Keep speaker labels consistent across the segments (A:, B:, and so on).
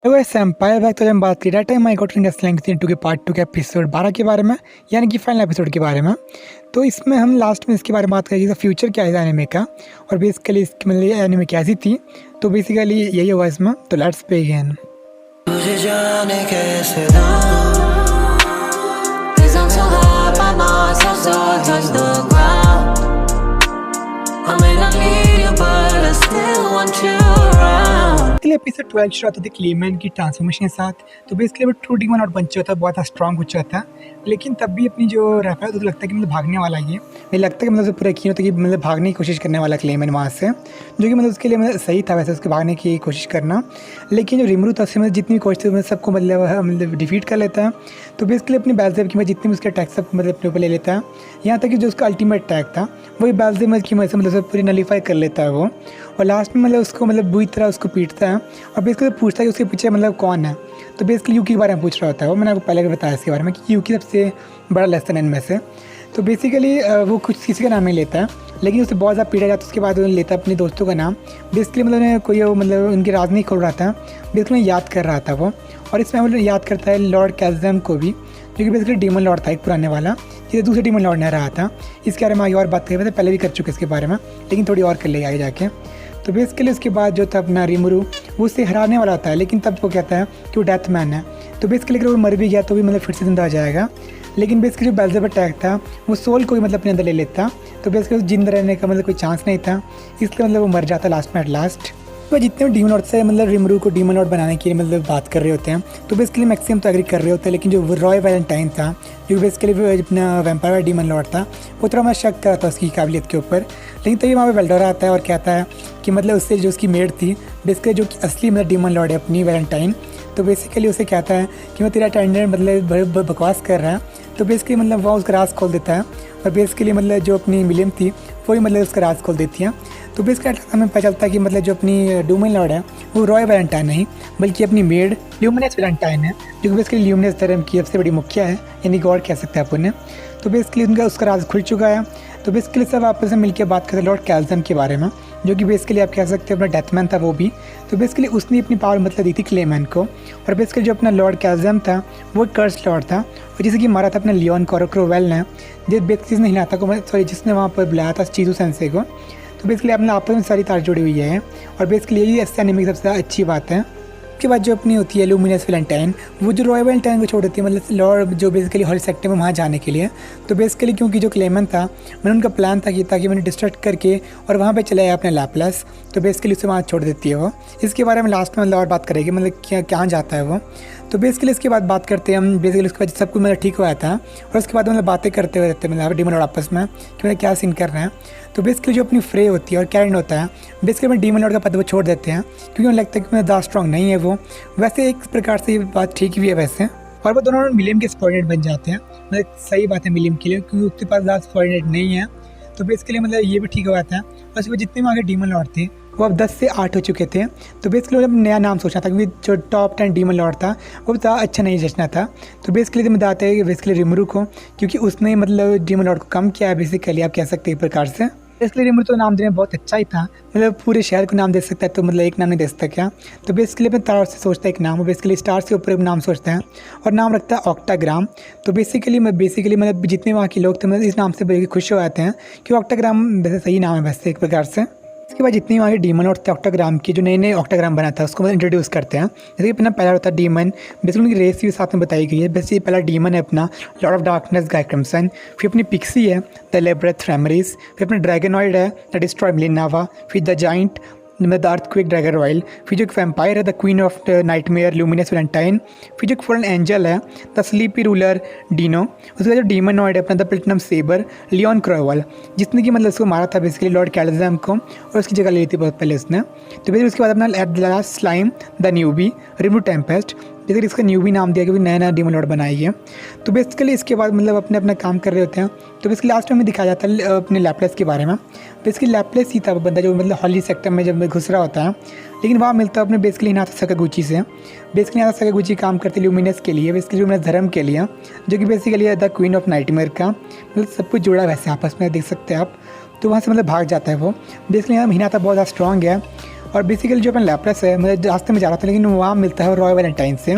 A: तो वैसे empire back तो जब हम बात करें time I got ring slang season 2 के पार्ट 2 के एपिसोड 12 के बारे में, यानी कि फाइनल एपिसोड के बारे में। तो इसमें हम लास्ट में इसके बारे में बात करेंगे फ्यूचर क्या है एनिमे का, और बेसिकली इसकी मतलब एनिमे कैसी थी। तो बेसिकली यही होगा इसमें। तो लेट्स बिगिन।
B: तुझे जाने कैसे दूँ, 'cause I'm so high by myself, so I touch the ground. I may not need you, but I still want you around.
A: Episode 12 शुरू होता था क्लेमैन की ट्रांसफॉर्मेशन के साथ। तो बेसिकली वो ट्रू डीमन आउट बन चुका था, बहुत स्ट्रॉन्ग हो चुका था। लेकिन तब भी अपनी जो रैपर तो लगता है कि मतलब भागने वाला ये मुझे लगता है कि मतलब पूरा यकीन होता है कि मतलब भागने की कोशिश करने वाला क्लेमैन वहाँ से, जो कि मतलब उसके लिए मतलब सही था वैसे उसके भागने की कोशिश करना। लेकिन जो रिमरू था उससे मतलब जितनी भी कोशिश थी मतलब सबको मतलब डिफीट कर लेता है। तो बेसिकली अपनी बेल्जेब की जितनी भी उसके अटैक सब मतलब अपने ऊपर ले लेता है। यहाँ तक कि जो उसका अल्टीमेट अटैक था वही बेल्जेब की मदद से मतलब पूरी नलीफाई कर लेता है वो। और लास्ट में मतलब उसको मतलब बुरी तरह उसको पीटता है और बेसिकली पूछता है कि उसके पीछे मतलब कौन है। तो बेसिकली यूकी के बारे में पूछ रहा होता है वो। मैंने आपको पहले भी बताया इसके बारे में कि यूकी सबसे बड़ा लेसन है इनमें से। तो बेसिकली वो कुछ किसी का नाम नहीं लेता है, लेकिन उसे बहुत ज़्यादा पीटा जाता है। उसके बाद उन्होंने लेता अपने दोस्तों का नाम। बेसिकली मतलब उन्हें कोई मतलब उनकी राज नहीं खोल रहा था, बेसिकली याद कर रहा था वो। और इसमें मतलब याद करता है लॉर्ड कैल्जम को भी, जो कि बेसिकली डीमन लॉर्ड था एक पुराने वाला, जिसे दूसरे डीमन लॉर्ड ने रहा था। इसके बारे में आगे और बात करें, वैसे पहले भी कर चुके इसके बारे में, लेकिन थोड़ी और कर लेगा आगे जाके। तो बेसिकली उसके बाद जो था अपना रिमरू वो उससे हराने वाला था, लेकिन तब वो कहता है कि वो डेथ मैन है। तो बेसिकली अगर वो मर भी गया तो भी मतलब फिर से जिंदा आ जाएगा। लेकिन बेसिकली जो बेल्जेब अटैक था वो सोल को भी मतलब अपने अंदर ले लेता। तो बेसिकली उस जिंदा रहने का मतलब कोई चांस नहीं था, इसलिए मतलब वो मर जाता लास्ट में एट लास्ट। तो जितने भी डीमन लॉर्ड से मतलब रिमरू को डीमन लॉर्ड बनाने की मतलब बात कर रहे होते हैं, तो बेसिकली मैक्सिमम तो एग्री कर रहे होते हैं। लेकिन जो रॉय वैलेंटाइन था, जो बेसिकली अपना वैम्पायर डीमन लॉर्ड था, वो थोड़ा मैं शक कर रहा था उसकी काबिलियत के ऊपर। लेकिन तभी वहाँ पे वेल्डोरा आता है और कहता है कि मतलब उससे जो उसकी मेड थी बेसिकली जो कि असली मतलब डीमन लॉर्ड है अपनी वैलेंटाइन, तो बेसिकली उसे कहता है कि मैं तेरा अटेंडेंट मतलब बकवास कर रहा है। तो बेसिकली मतलब वहाँ उसका राज खोल देता है और बेसिकली मतलब जो अपनी मिलियम थी वही मतलब उसका राज खोल देती है। तो बेसिकली हमें पता चलता है कि मतलब जो अपनी डीमन लॉर्ड है वो रॉय वैलेंटाइन नहीं बल्कि अपनी मेड ल्यूमिनस वैलेंटाइन है, जो कि बेसिकली ल्यूमिनस धर्म की सबसे बड़ी मुखिया है, यानी गॉड कह सकते हैं आप उन्हें। तो बेसिकली उनका उसका राज खुल चुका है। तो बेसिकली सब आपस में मिलकर बात करते हैं लॉर्ड कैल्जम के बारे में, जो कि बेसिकली आप कह सकते हैं अपना डेथमैन था वो भी। तो बेसिकली उसने अपनी पावर मतलब दी थी क्लेमैन को। और बेसिकली जो अपना लॉर्ड कैल्जम था वो कर्स लॉर्ड था, और जिसे कि मारा था अपने लियोन क्रोवेल ने, जिस बेसिकली जिसने हिलाता को सॉरी जिसने वहाँ पर बुलाया था चीजू सेंसे को। तो बेसिकली अपने आपस में सारी तार जुड़ी हुई है, और बेसिकली यही इस एनिमे की सबसे अच्छी बात है। उसके बाद जो अपनी होती है ल्यूमिनस वैलेंटाइन, वो जो रॉय वैलेंटाइन को छोड़ देती है मतलब लॉर्ड जो बेसिकली हर सेक्टर में वहाँ जाने के लिए। तो बेसिकली क्योंकि जो क्लेमन था मैंने उनका प्लान था कि ताकि मैंने डिस्ट्रैक्ट करके और वहाँ पे चला जाए अपने लैपलेस। तो बेसिकली उसे वहाँ छोड़ देती है वो। इसके बारे में लास्ट में मतलब और बात करेगी मतलब क्या कहाँ जाता है वो। तो बेसिकली इसके बाद बात करते हैं हम, बेसिकली उसके बाद सब कुछ मतलब ठीक हुआ था, और उसके बाद मतलब बातें करते हुए रहते हैं मतलब डीमन लॉर्ड आपस में कि मतलब क्या सीन कर रहे हैं। तो बेसिकली जो अपनी फ्रे होती है और कैरन होता है, बेसिकली मैं डीमन लॉर्ड का पद वो छोड़ देते हैं क्योंकि उन्हें लगता है कि मैं ज़्यादा स्ट्रॉन्ग नहीं है वो। वैसे एक प्रकार से ये बात ठीक भी है वैसे, और वो दोनों मिलियम के सबॉर्डिनेट बन जाते हैं। मतलब सही बात है मिलियम के लिए, क्योंकि उसके पास ज़्यादा सबॉर्डिनेट नहीं है। तो बेसिकली मतलब ये भी ठीक हुआ था। और उसके बाद जितने वहाँ के डीमन लॉर्ड थे वो अब 10 से 8 हो चुके थे। तो बेसिकली मतलब नया नाम सोचना था, क्योंकि जो टॉप 10 डीमन लॉर्ड था वो ज़्यादा अच्छा नहीं जचना था। तो बेसिकली तो बताते हैं कि बेसिकली रिमरू को, क्योंकि उसने मतलब डीमन लॉर्ड को कम किया है बेसिकली, आप कह सकते हैं एक प्रकार से। बेसिकली रिमरू तो नाम देने में बहुत अच्छा ही था, मतलब पूरे शहर को नाम दे सकता है, तो मतलब एक नाम नहीं दे सकता क्या। तो बेसिकली अपने तार से सोचता है एक नाम, वो बेसिकली स्टार्स के ऊपर एक नाम सोचता है और नाम रखता है ऑक्टाग्राम। तो बेसिकली मतलब जितने वहाँ के लोग थे मतलब इस नाम से बड़े खुश हो जाते हैं कि ऑक्टाग्राम वैसे सही नाम है वैसे एक प्रकार से। इसके बाद जितनी वहाँ के डीमन लॉर्ड थे ऑक्टाग्राम की, जो नए नए ऑक्टाग्राम बना था उसको मतलब इंट्रोड्यूस करते हैं। जैसे कि अपना पहला होता है डीमन, बेसिकली उनकी रेस भी साथ में बताई गई है। बेसिकली पहला डीमन है अपना Lord of darkness guy crimson, फिर अपनी पिक्सी है द लेब्रेथ रेमरीज, फिर अपना ड्रैगनॉइड है द डिस्ट्रॉय मिलिनावा, फिर the giant the earthquake dragon royal, फिर जो एक वैम्पायर है the queen of nightmare luminous Valentine, फिर जो एक फॉलन एंजल है द स्लीपी रूलर डीनो, उसके बाद जो डीमनॉइड है अपना द प्लेटिनम सेबर लियोन क्रोवेल, जिसने कि मतलब उसको मारा था बेसिकली लॉर्ड कैल्जम को और उसकी जगह ली थी बहुत पहले उसने। तो बेसिकली उसके बाद अपना at the last slime the newbie Rimu Tempest, basically इसका न्यूबी नाम दिया क्योंकि नया नया डीमन लॉर्ड बनाई है। तो बेसिकली इसके बाद मतलब अपने अपना काम कर रहे होते हैं। तो बेसिकली लास्ट में हमें दिखाया जाता है अपने लैपलेस के बारे में। बेसिकली लैपलेस ही था वो बंदा जो मतलब हॉली सेक्टर में जब घुस रहा होता है, लेकिन वहाँ मिलता है अपने बेसिकली हिनाता सकागुची से। बेसिकली हिनाता सकागुची काम करते ल्यूमिनस के लिए, बेसिकली ल्यूमिनस धर्म के लिए, जो कि बेसिकली है द क्वीन ऑफ नाइटमेयर का, मतलब सब कुछ जुड़ा वैसे आपस में देख सकते हैं आप। तो वहाँ से मतलब भाग जाता है वो। बेसिकली हिनाता बहुत ज़्यादा स्ट्रॉन्ग है और बेसिकली जो अपना लैपलेस है, मतलब रास्ते में जा रहा था लेकिन वहाँ मिलता है रॉय वैलेंटाइन से,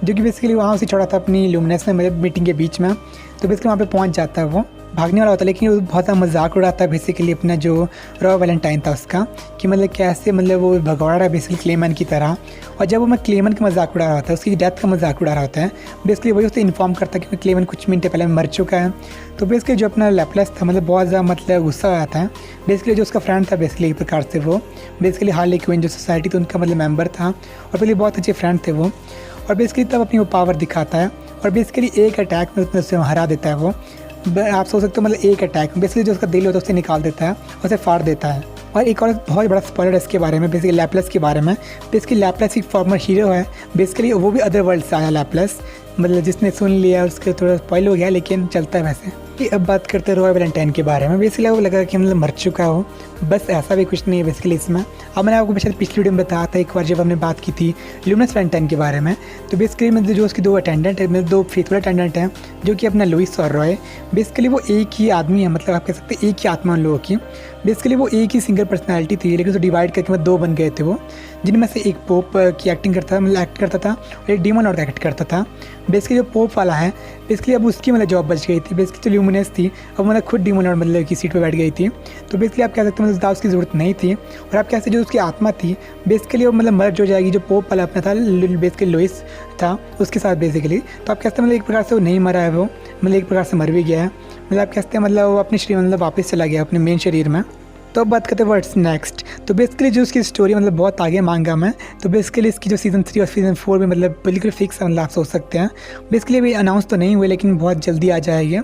A: जो कि बेसिकली वहाँ से छोड़ा था अपनी लुमिनस में, मतलब मीटिंग के बीच में। तो बेसिकली वहाँ पे पहुँच जाता है, वो भागने वाला होता है लेकिन वो बहुत सा मजाक उड़ाता है बेसिकली अपना जो रॉय वैलेंटाइन था उसका, कि मतलब कैसे मतलब वो भगवा रहा है बेसिकली क्लेमन की तरह। और जब वो मैं क्लेमन का मजाक उड़ा रहा होता है, उसकी डेथ का मजाक उड़ा रहा होता है, बेसिकली वही उससे इन्फॉर्म करता है कि क्लेमन कुछ मिनट पहले मर चुका है। तो बेसिकली जो अपना लैपलेस था, मतलब बहुत ज़्यादा मतलब गुस्सा आया था। बेसिकली जो उसका फ्रेंड था बेसिकली एक प्रकार से, वो बेसिकली हार्ली क्विन जो सोसाइटी थी उनका मतलब मेंबर था, और पहले बहुत अच्छे फ्रेंड थे वो। और बेसिकली तब अपनी वो पावर दिखाता है और बेसिकली एक अटैक में उससे हरा देता है वो। आप सोच सकते हो मतलब एक अटैक में बेसिकली जो उसका दिल होता है उसे निकाल देता है और उसे फाड़ देता है। और एक और बहुत बड़ा स्पॉइलर है इसके बारे में, बेसिकली लैपलेस के बारे में। बेसिकली लैपलेस एक फॉर्मर हीरो है, बेसिकली वो भी अदर वर्ल्ड से आया लैपलेस, मतलब जिसने सुन लिया उसके थोड़ा स्पॉइल हो गया लेकिन चलता है वैसे। कि अब बात करते हैं रॉय वैलेंटाइन के बारे में। बेसिकली वो लगा कि मतलब मर चुका हो, बस ऐसा भी कुछ नहीं है बेसिकली इसमें। अब मैंने आपको शायद पिछली वीडियो में बताया था एक बार जब हमने बात की थी लुमिनस वैलेंटाइन के बारे में। तो बेसिकली मतलब जो उसकी दो अटेंडेंट है, मतलब दो फेथफुल अटेंडेंट हैं जो कि अपना लुइस और रॉय, बेसिकली वो एक ही आदमी है, मतलब आप कह सकते हैं एक ही आत्मा उन लोगों की। बेसिकली वो एक ही सिंगल पर्सनैलिटी थी लेकिन उसको डिवाइड करके मतलब दो बन गए थे वो, जिनमें से एक पोप की एक्टिंग करता था, मतलब एक्ट करता था, और एक डीमन लॉर्ड का एक्ट करता था। बेसिकली जो पोप वाला है बेसिकली अब उसकी मतलब जॉब बच गई थी, बेसिकली जो ल्यूमिनस थी अब मतलब खुद डीमन लॉर्ड मतलब की सीट पे बैठ गई थी। तो बेसिकली आप कह सकते हैं मतलब ज़्यादा उसकी ज़रूरत नहीं थी। और आप कह सकते जो उसकी आत्मा थी बेसिकली वो मतलब मर्ज हो जाएगी, जो पोप वाला अपना था बेसिकली लुइस था उसके साथ बेसिकली। तो आप कहते हैं मतलब एक प्रकार से वो नहीं मरा है, वो मतलब एक प्रकार से मर भी गया है, मतलब आप कहते हैं मतलब वो अपने शरीर मतलब वापस चला गया अपने मेन शरीर में। तो अब बात करते हैं व्हाट्स नेक्स्ट। तो बेसिकली जो उसकी स्टोरी मतलब बहुत आगे मांगा मैं, तो बेसिकली इसकी जो सीज़न 3 और सीज़न 4 में मतलब बिल्कुल फिक्स है, मतलब आप सोच सकते हैं। बेसिकली अभी अनाउंस तो नहीं हुए लेकिन बहुत जल्दी आ जाएगी।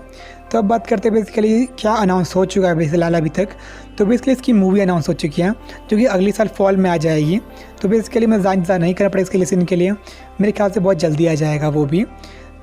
A: तो अब बात करते हैं बेसिकली क्या अनाउंस हो चुका है फिलहाल अभी तक। तो बेसिकली इसकी मूवी अनाउंस हो चुकी है जो कि अगले साल फॉल में आ जाएगी। तो बेसिकली मैं ज़्यादा नहीं करना पड़ेगा इसके लिसन के लिए, मेरे ख्याल से बहुत जल्दी आ जाएगा वो भी।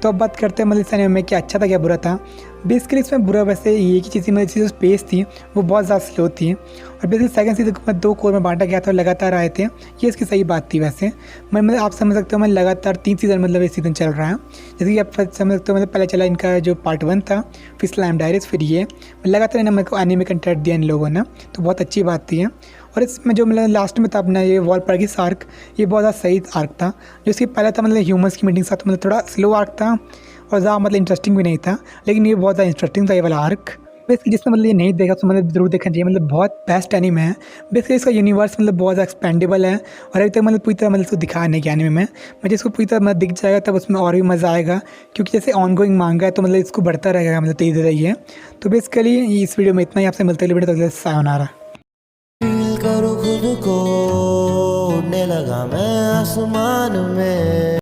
A: तो अब बात करते हैं मतलब इस एनीमे में क्या अच्छा था क्या बुरा था। बेसिकली इसमें बुरा वैसे ये की चीज़ मतलब जो पेस थी वो बहुत ज़्यादा स्लो थी, और बेसिकली सेकंड सीजन को 2 कोर में बांटा गया था और लगातार आए थे, ये इसकी सही बात थी वैसे। मैं मतलब आप समझ सकते हो मैं लगातार 3 सीज़न मतलब ये सीज़न चल रहा है, जैसे कि आप समझ सकते हो मतलब पहले चला इनका जो पार्ट 1 था, फिर स्लैम डायरीज, फिर ये लगातार इन्हें मेरे को एनीमे कंटेंट दिया इन लोगों ने, तो बहुत अच्छी बात थी। और इसमें जो मतलब लास्ट में था अपना ये वॉलपर्गिस आर्क, ये बहुत ज़्यादा सही आर्क था। जो इसके पहले था मतलब ह्यूमंस की मीटिंग के साथ मतलब थोड़ा स्लो आर्क था और ज़्यादा मतलब इंटरेस्टिंग भी नहीं था, लेकिन ये बहुत ज़्यादा इंटरेस्टिंग था ये वाला आर्क। बेसिकली जिसने मतलब ये नहीं देखा तो मतलब ज़रूर देखना चाहिए, मतलब बहुत बेस्ट एनीमे है। बेसिकली इसका यूनिवर्स मतलब बहुत ज़्यादा एक्सपेंडेबल है और अभी तक मतलब पूरी तरह मतलब इसको दिखाया नहीं गया एनीमे में। मैं जिसको पूरी तरह मतलब दिख जाएगा तब उसमें और भी मज़ा आएगा, क्योंकि जैसे ऑनगोइंग मांगा है तो मतलब इसको बढ़ता रहेगा मतलब तेज़ रही है। तो बेसिकली इस वीडियो में इतना ही, आपसे मिलते वीडियो तो सायोनारा।
B: फील करो खुद को, उड़ने लगा मैं आसमान में।